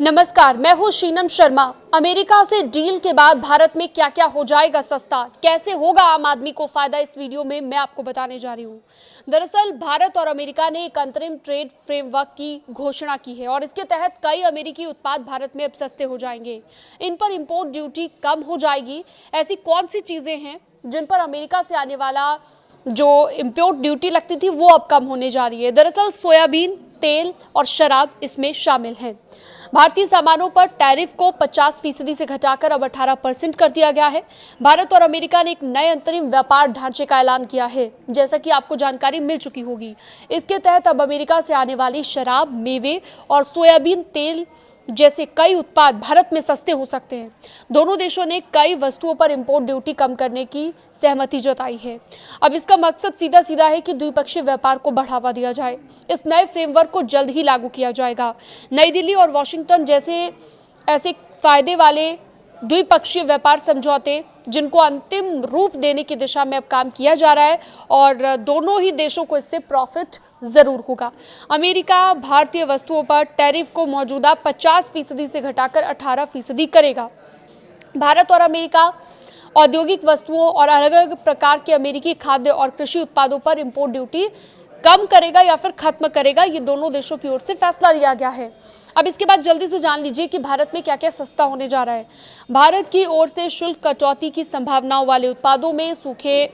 नमस्कार, मैं हूं शीनम शर्मा। अमेरिका से डील के बाद भारत में क्या क्या हो जाएगा सस्ता, कैसे होगा आम आदमी को फायदा, इस वीडियो में मैं आपको बताने जा रही हूं। दरअसल भारत और अमेरिका ने एक अंतरिम ट्रेड फ्रेमवर्क की घोषणा की है और इसके तहत कई अमेरिकी उत्पाद भारत में अब सस्ते हो जाएंगे। इन पर इंपोर्ट ड्यूटी कम हो जाएगी। ऐसी कौन सी चीजें हैं जिन पर अमेरिका से आने वाला जो इंपोर्ट ड्यूटी लगती थी वो अब कम होने जा रही है? दरअसल सोयाबीन, तेल और शराब इसमें शामिल हैं। भारतीय सामानों पर टैरिफ को 50% से घटाकर अब 18% कर दिया गया है। भारत और अमेरिका ने एक नए अंतरिम व्यापार ढांचे का ऐलान किया है, जैसा कि आपको जानकारी मिल चुकी होगी। इसके तहत अब अमेरिका से आने वाली शराब, मेवे और सोयाबीन तेल जैसे कई उत्पाद भारत में सस्ते हो सकते हैं। दोनों देशों ने कई वस्तुओं पर इंपोर्ट ड्यूटी कम करने की सहमति जताई है। अब इसका मकसद सीधा सीधा है कि द्विपक्षीय व्यापार को बढ़ावा दिया जाए। इस नए फ्रेमवर्क को जल्द ही लागू किया जाएगा। नई दिल्ली और वॉशिंगटन जैसे ऐसे फायदे वाले द्विपक्षीय व्यापार समझौते जिनको अंतिम रूप देने की दिशा में अब काम किया जा रहा है और दोनों ही देशों को इससे प्रॉफिट जरूर होगा। अमेरिका भारतीय वस्तुओं पर टैरिफ को मौजूदा 50% से घटाकर 18% करेगा। भारत और अमेरिका औद्योगिक वस्तुओं और अलग अलग प्रकार के अमेरिकी खाद्य और कृषि उत्पादों पर इंपोर्ट ड्यूटी कम करेगा या फिर खत्म करेगा, ये दोनों देशों की ओर से फैसला लिया गया है। अब इसके बाद जल्दी से जान लीजिए कि भारत में क्या क्या सस्ता होने जा रहा है। भारत की ओर से शुल्क कटौती की संभावनाओं वाले उत्पादों में सूखे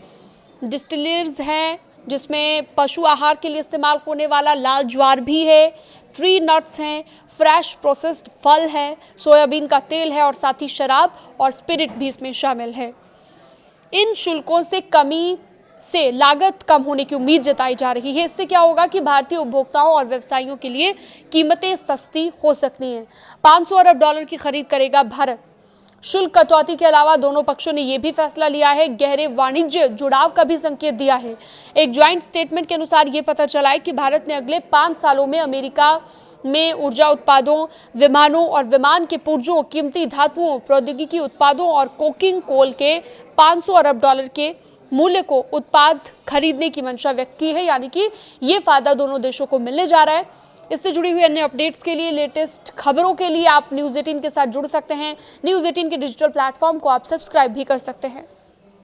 डिस्टिलरीज हैं, जिसमें पशु आहार के लिए इस्तेमाल होने वाला लाल ज्वार भी है, ट्री नट्स हैं, फ्रेश प्रोसेस्ड फल है, सोयाबीन का तेल है और साथ ही शराब और स्पिरिट भी इसमें शामिल है। इन शुल्कों से कमी से लागत कम होने की उम्मीद जताई जा रही है। इससे क्या होगा कि भारतीय उपभोक्ताओं और व्यवसायियों के लिए कीमतें सस्ती हो सकती हैं। 500 अरब डॉलर की खरीद करेगा भारत। शुल्क कटौती के अलावा दोनों पक्षों ने यह भी फैसला लिया है, गहरे वाणिज्य जुड़ाव का भी संकेत दिया है। एक ज्वाइंट स्टेटमेंट के अनुसार यह पता चला है कि भारत ने अगले 5 सालों में अमेरिका में ऊर्जा उत्पादों, विमानों और विमान के पुर्जों, कीमती धातुओं, प्रौद्योगिकी उत्पादों और कोकिंग कोल के 500 अरब डॉलर के मूल्य को उत्पाद खरीदने की मंशा व्यक्त की है। यानी कि ये फायदा दोनों देशों को मिलने जा रहा है। इससे जुड़ी हुई अन्य अपडेट्स के लिए, लेटेस्ट खबरों के लिए आप न्यूज़ 18 के साथ जुड़ सकते हैं। न्यूज़ 18 के डिजिटल प्लेटफॉर्म को आप सब्सक्राइब भी कर सकते हैं।